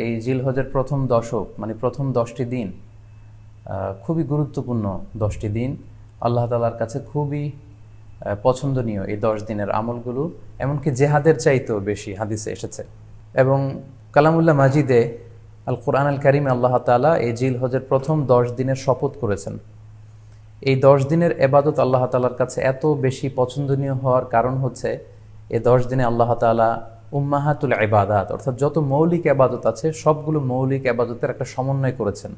এই জিলহজের প্রথম দশক মানে প্রথম 10টি দিন খুবই গুরুত্বপূর্ণ 10টি দিন। আল্লাহ তাআলার কাছে খুবই পছন্দনীয় এই 10 দিনের আমলগুলো, এমনকি জেহাদের চাইতেও বেশি হাদিসে এসেছে। এবং কালামুল্লাহ মাজিদে আল কোরআন আল কারিমে আল্লাহ তাআলা এই জিলহজের প্রথম 10 দিনের শপথ করেছেন। এই 10 দিনের এবাদত আল্লাহ তাআলার কাছে এত বেশি পছন্দনীয় হওয়ার কারণ হচ্ছে এই 10 দিনে আল্লাহ তাআলা উম্মাহাতুল ইবাদাত অর্থাৎ যত মৌলিক এবাদত আছে সবগুলো মৌলিক এবাদতের একটা সমন্বয় করেছেন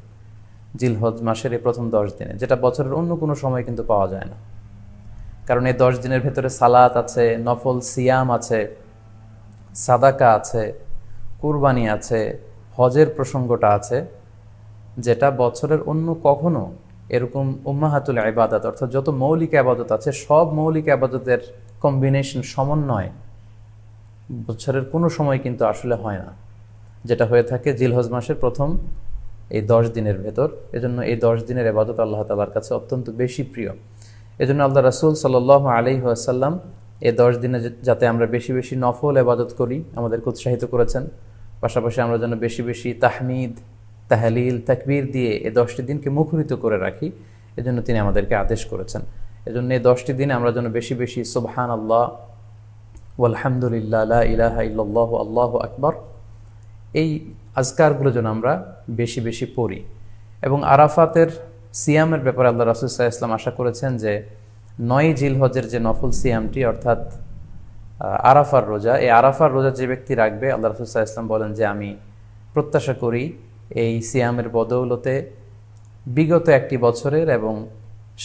জিলহজ মাসের এই প্রথম 10 দিনে, যেটা বছরের অন্য কোনো সময় কিন্তু পাওয়া যায় না। কারণ এই 10 দিনের ভেতরে সালাত আছে, নফল সিয়াম আছে, সাদাকা আছে, কুরবানি আছে, হজের প্রসঙ্গটা আছে, যেটা বছরের অন্য কখনো এরকম উম্মাহাতুল ইবাদাত অর্থাৎ যত মৌলিক আবাদত আছে সব মৌলিক আবাদতের কম্বিনেশন সমন্বয় বছরের কোনো সময় কিন্তু আসলে হয় না, যেটা হয়ে থাকে জিলহজ মাসের প্রথম এই 10 দিনের ভেতর। এজন্য এই 10 দিনের ইবাদত আল্লাহ তাআলার কাছে অত্যন্ত বেশি প্রিয়। এজন্য আল্লাহ রাসূল সাল্লাল্লাহু আলাইহি ওয়াসাল্লাম এই 10 দিনে যাতে আমরা বেশি বেশি নফল ইবাদত করি আমাদেরকে উৎসাহিত করেছেন। পাশাপাশি আমরা যেন বেশি বেশি তাহমিদ, তাহলিল, তাকবীর দিয়ে এই 10টি দিনকে মুখরিত করে রাখি, এজন্য তিনি আমাদেরকে আদেশ করেছেন। এজন্য এই 10টি দিনে আমরা যেন বেশি বেশি সুবহানাল্লাহ ওয়ালহামদুলিল্লাহ লা ইলাহা ইল্লাল্লাহু আল্লাহু আকবার এই আজকারগুলো যেন আমরা বেশি বেশি পড়ি। এবং আরাফাতের সিয়ামের ব্যাপারে আল্লাহ রাসূল সাল্লাল্লাহু আলাইহি ওয়াসাল্লাম আশা করেছেন যে 9 জিলহজের যে নফল সিয়ামটি অর্থাৎ আরাফার রোজা, এই আরাফার রোজা যে ব্যক্তি রাখবে আল্লাহ রাসূল সাল্লাল্লাহু আলাইহি ওয়াসাল্লাম বলেন যে আমি প্রত্যাশা করি এই সিয়ামের বদৌলতে বিগত একটি বছরের এবং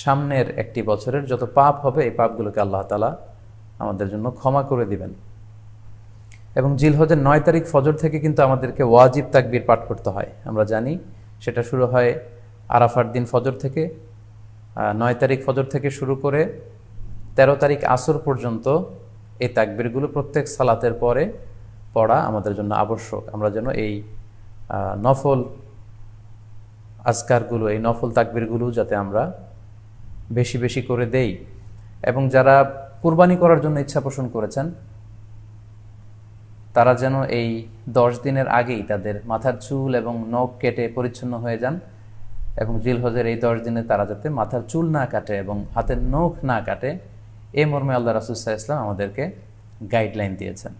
সামনের একটি বছরের যত পাপ হবে এই পাপগুলোকে আল্লাহ তাআলা আমাদের জন্য ক্ষমা করে দিবেন। এবং জিলহজের 9 তারিখ ফজর থেকে কিন্তু আমাদেরকে ওয়াজিব তাকবীর পাঠ করতে হয়। আমরা জানি সেটা শুরু হয় আরাফার দিন ফজর থেকে। 9 তারিখ ফজর থেকে শুরু করে 13 তারিখ আসর পর্যন্ত এই তাকবীরগুলো প্রত্যেক সালাতের পরে পড়া আমাদের জন্য আবশ্যক। আমরা যেন এই নফল আজকারগুলো, এই নফল তাকবীরগুলো যাতে আমরা বেশি বেশি করে দেই। এবং যারা কুরবানি করার জন্য ইচ্ছা পোষণ করেছেন তারা যেন এই 10 দিনের আগেই তাদের মাথার চুল এবং নখ কেটে পরিচ্ছন্ন হয়ে যান। এবং জিলহজের এই 10 দিনে তারা যাতে মাথার চুল না কাটে এবং হাতের নখ না কাটে, এই মর্মে আল্লাহ রাসূল সাল্লাল্লাহু আলাইহি ওয়াসাল্লাম আমাদেরকে গাইডলাইন দিয়েছেন।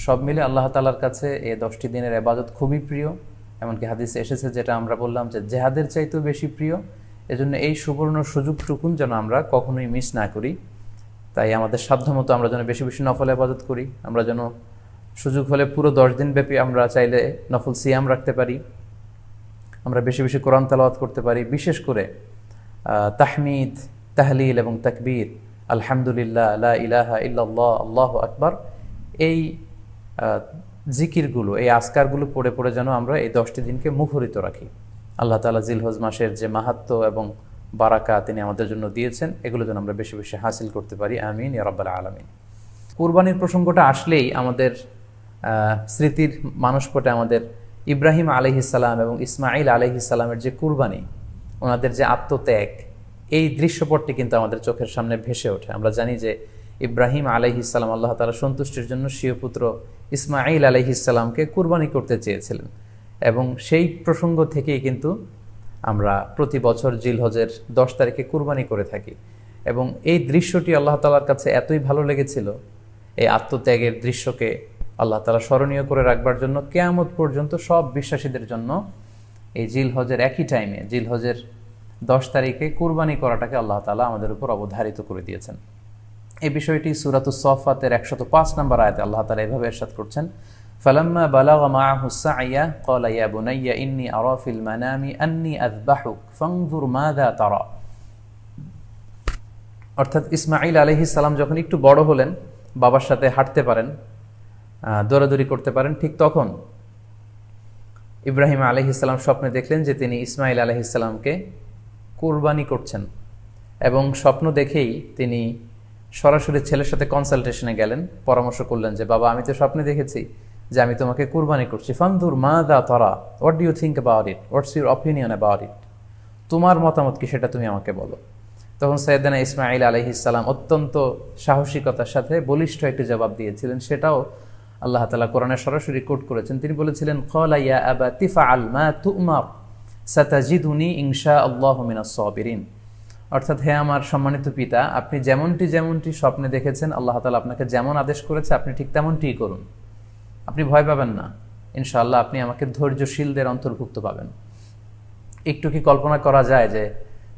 সব মিলে আল্লাহ তাআলার কাছে এই 10টি দিনের ইবাদত খুবই প্রিয়। এমনকি হাদিসে এসেছে, যেটা আমরা বললাম যে জেহাদের চাইতেও বেশি প্রিয়। এজন্য এই সুবর্ণ সুযোগটুকুন যেন আমরা কখনোই মিস না করি। তাই আমাদের সাধ্যমতো আমরা যেন বেশি বেশি নফল ইবাদত করি। আমরা যেন সুযোগ হলে পুরো 10 দিন ব্যাপী আমরা চাইলে নফল সিয়াম রাখতে পারি, আমরা বেশি বেশি কোরআন তেলাওয়াত করতে পারি। বিশেষ করে তাহমিদ, তাহলিল এবং তাকবীর, আলহামদুলিল্লাহ লা ইলাহা ইল্লাল্লাহ আল্লাহু আকবার, এই জিকিরগুলো, এই আজকারগুলো পড়ে পড়ে যেন আমরা এই 10টি দিনকে মুখরিত রাখি। আল্লাহ তাআলা জিলহজ মাসের যে মাহাত্ম্য এবং বারাকা তিনি আমাদের জন্য দিয়েছেন, এগুলো যেন আমরা বেশি বেশি হাসিল করতে পারি। আমিন ইয়া রাব্বাল আলামিন। কুরবানির প্রসঙ্গটা আসলেই আমাদের স্মৃতির মানসপটে আমাদের ইব্রাহিম আলাইহিস সালাম এবং ইসমাঈল আলাইহিস সালামের যে কুরবানি, ওনাদের যে আত্মত্যাগ, এই দৃশ্যপটটি কিন্তু আমাদের চোখের সামনে ভেসে ওঠে। আমরা জানি যে ইব্রাহিম আলাইহিস সালাম আল্লাহ তাআলা সন্তুষ্টির জন্য স্বীয় পুত্র ইসমাঈল আলাইহিস সালামকে কুরবানি করতে চেয়েছিলেন। এবং সেই প্রসঙ্গ থেকেই কিন্তু আমরা প্রতি বছর জিলহজের 10 তারিখে কুরবানি করে থাকি। এবং এই দৃশ্যটি আল্লাহ তাআলার কাছে এতই ভালো লেগেছিল, এই আত্মত্যাগের দৃশ্যকে আল্লাহ তাআলা স্মরণীয় করে রাখবার জন্য কিয়ামত পর্যন্ত সব বিশ্বাসীদের জন্য এই জিলহজের একই টাইমে, জিলহজের 10 তারিখে কুরবানি করাটাকে আল্লাহ তাআলা আমাদের উপর অবধারিত করে দিয়েছেন। এই বিষয়টি সূরাতুস সাফফাতের 105 নম্বর আয়াতে আল্লাহ তাআলা এভাবে ইরশাদ করছেন, ফালাম্মা বালাগা মাআহু সা'য়া ক্বালা ইয়া বুনাইয়া ইন্নী আরা ফিল মানামি আন্নী আযবাহুক ফানজুর মাযা তারা। অর্থাৎ ইসমাঈল আলাইহিস সালাম যখন একটু বড় হলেন, বাবার সাথে হাঁটতে পারেন, দৌড়াদৌড়ি করতে পারেন, ঠিক তখন ইব্রাহিম আলাইহিস সালাম স্বপ্নে দেখলেন যে তিনি ইসমাঈল আলাইহিস সালামকে কুরবানি করছেন। এবং স্বপ্ন দেখেই তিনি সরাসরি ছেলের সাথে কনসালটেশনে গেলেন, পরামর্শ করলেন যে বাবা, আমি তো স্বপ্নে দেখেছি যে আমি তোমাকে কুরবানি করছি, ফানজুর মাযা তারা, what do you think about it, what's your opinion about it, তোমার মতামত কি সেটা তুমি আমাকে বলো। তখন সাইয়েদনা ইসমাঈল আলাইহিস সালাম অত্যন্ত সাহসিকতার সাথে বলিষ্ঠ একটি জবাব দিয়েছিলেন। সেটাও আল্লাহ তাআলা কোরআনে সরাসরি কোট করেছেন। তিনি বলেছিলেন, ক্বালা ইয়া আবাতি ফাআল মা তু'মার সাতাজিদুনি ইনশাআল্লাহু মিনাস সাবিরিন। অর্থাৎ, হে আমার সম্মানিত পিতা, আপনি যেমনটি স্বপ্নে দেখেছেন, আল্লাহ তাআলা আপনাকে যেমন আদেশ করেছে আপনি ঠিক তেমনটিই করুন। আপনি ভয় পাবেন না, ইনশাআল্লাহ আপনি আমাকে ধৈর্যশীলদের অন্তর্ভুক্ত পাবেন। একটু কি কল্পনা করা যায় যে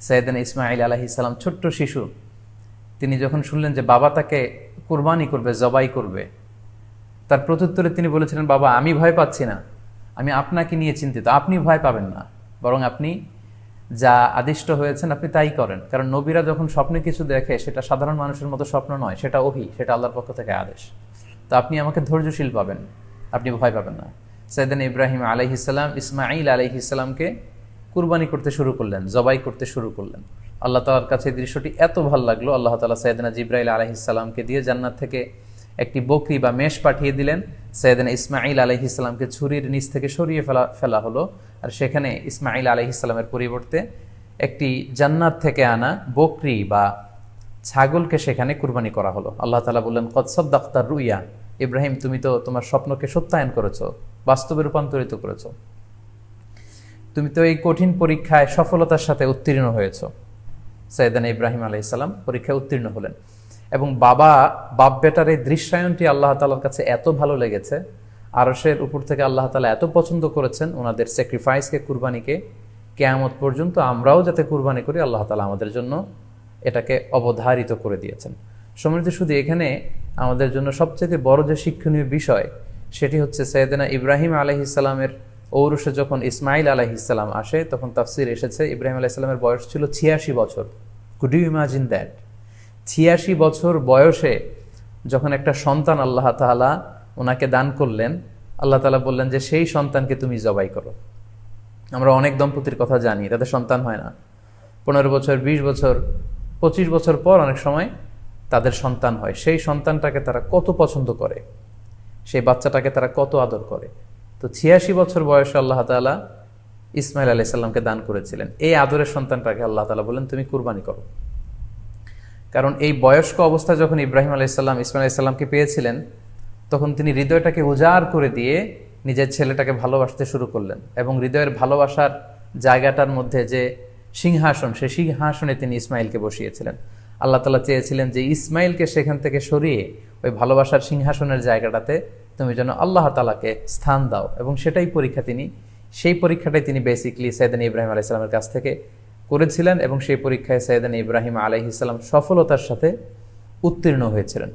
সাইয়েদনা ইসমাঈল আলাইহিস সালাম, ছোট্ট শিশু, তিনি যখন শুনলেন যে বাবা তাকে কুরবানি করবে, জবাই করবে, তার প্রত্যুত্তরে তিনি বলেছিলেন, বাবা আমি ভয় পাচ্ছি না, আমি আপনাকে নিয়ে চিন্তিত। আপনি ভয় পাবেন না, বরং আপনি যা আদিষ্ট হয়েছেন আপনি তাই করেন। কারণ নবীরা যখন স্বপ্নে কিছু দেখে, সেটা সাধারণ মানুষের মতো স্বপ্ন নয়, সেটা ওহী, সেটা আল্লাহর পক্ষ থেকে আদেশ। তো আপনি আমাকে ধৈর্যশীল পাবেন, আপনি ভয় পাবেন না। সাইয়েদনা ইব্রাহিম আলাইহিস সালাম ইসমাঈল আলাইহিস সালামকে কুরবানি করতে শুরু করলেন, জবাই করতে শুরু করলেন। আল্লাহ তাআলার কাছে এই দৃশ্যটি এত ভালো লাগলো, আল্লাহ তাআলা সাইয়েদনা জিবরাইল আলাইহিস সালামকে দিয়ে জান্নাত থেকে একটি বকরি বা মেষ পাঠিয়ে দিলেন। সাইয়েদনা ইসমাঈল আলাইহিস সালামকে ছুরির নিচ থেকে সরিয়ে ফেলা হলো, আর সেখানে ইসমাঈল আলাইহিস সালামের পরিবর্তে একটি জান্নাত থেকে আনা বকরি বা ছাগলকে সেখানে কুরবানি করা হলো। আল্লাহ তাআলা বললেন, কদ সাদ্দাকতা রুইয়া, ইব্রাহিম তুমি তো তোমার স্বপ্নকে সত্যায়ন করেছো, বাস্তবে রূপান্তরিত করেছো, তুমি তো এই কঠিন পরীক্ষায় সফলতার সাথে উত্তীর্ণ হয়েছ। সাইয়েদনা ইব্রাহিম আলাইহিস সালাম পরীক্ষায় উত্তীর্ণ হলেন, এবং বাপ বেটার এই দৃশ্যায়নটি আল্লাহ তাআলার কাছে এত ভালো লেগেছে, আরশের উপর থেকে আল্লাহ তাআলা এত পছন্দ করেছেন ওনাদের স্যাক্রিফাইসকে, কুরবানিকে, কিয়ামত পর্যন্ত আমরাও যাতে কুরবানি করি, আল্লাহ তাআলা আমাদের জন্য এটাকে অবধারিত করে দিয়েছেন। সম্মানিত, শুধু এখানে আমাদের জন্য সবচেয়ে বড় যে শিক্ষণীয় বিষয়, সেটি হচ্ছে সাইয়েদনা ইব্রাহিম আলাইহিস সালামের ঔরসে যখন ইসমাঈল আলাইহিস সালাম আসে, তখন তাফসীর এসেছে ইব্রাহিম আলাইহিস সালামের বয়স ছিল 86 বছর। Could you imagine that? 86 বছর বয়সে যখন একটা সন্তান আল্লাহ তাআলা ওনাকে দান করলেন, আল্লাহ তাআলা বললেন যে সেই সন্তানকে তুমি জবাই করো। আমরা অনেক দম্পতির কথা জানি, তাদের সন্তান হয় না, 15 বছর, 20 বছর, 25 বছর পর অনেক সময় তাদের সন্তান হয়। সেই সন্তানটাকে তারা কত পছন্দ করে, সেই বাচ্চাটাকে তারা কত আদর করে। তো 86 বছর বয়সে আল্লাহ তাআলা ইসমাঈল আলাইহিস সালামকে দান করেছিলেন। এই আদরের সন্তানটাকে আল্লাহ তাআলা বলেন তুমি কুরবানি করো। কারণ এই বয়স্ক অবস্থায় যখন ইব্রাহিম আলাইহিস সালাম ইসমাঈল আলাইহিস সালামকে পেয়েছিলেন, তখন তিনি হৃদয়টাকে উজাড় করে দিয়ে নিজের ছেলেটাকে ভালোবাসতে শুরু করলেন, এবং হৃদয়ের ভালোবাসার জায়গাটার মধ্যে যে সিংহাসন, সেই সিংহাসনে তিনি ইসমাঈলকে বসিয়েছিলেন। আল্লাহ তাআলা চেয়েছিলেন যে ইসমাঈলকে সেখান থেকে সরিয়ে ওই ভালোবাসার সিংহাসনের জায়গাটাতে তুমি যেন আল্লাহ তাআলাকে স্থান দাও, এবং সেই পরীক্ষাটাই তিনি বেসিক্যালি সাইয়েদনা ইব্রাহিম আলাইহিস সালামের কাছ থেকে করেছিলেন, এবং সেই পরীক্ষায় সাইয়েদনা ইব্রাহিম আলাইহিস সালাম সফলতার সাথে উত্তীর্ণ হয়েছিলেন।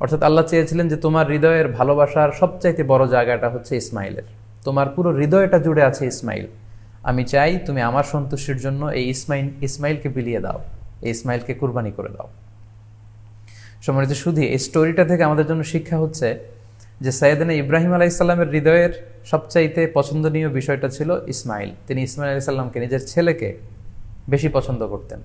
অর্থাৎ আল্লাহ চেয়েছিলেন যে তোমার হৃদয়ের ভালোবাসার সবচাইতে বড় জায়গাটা হচ্ছে ইসমাঈলের, তোমার পুরো হৃদয়টা জুড়ে আছে ইসমাঈল। আমি চাই তুমি আমার সন্তুষ্টির জন্য এই ইসমাঈলকে বিলিয়ে দাও, এই ইসমাঈলকে কুরবানি করে দাও। সম্মানিত, শুধু এই স্টোরিটা থেকে আমাদের জন্য শিক্ষা হচ্ছে যে সাইয়েদনা ইব্রাহিম আলাইহিস সালামের হৃদয়ের সবচাইতে পছন্দনীয় বিষয়টা ছিল ইসমাঈল। তিনি ইসমাঈল আলাইহিস সালামকে, নিজের ছেলেকে বেশি পছন্দ করতেন।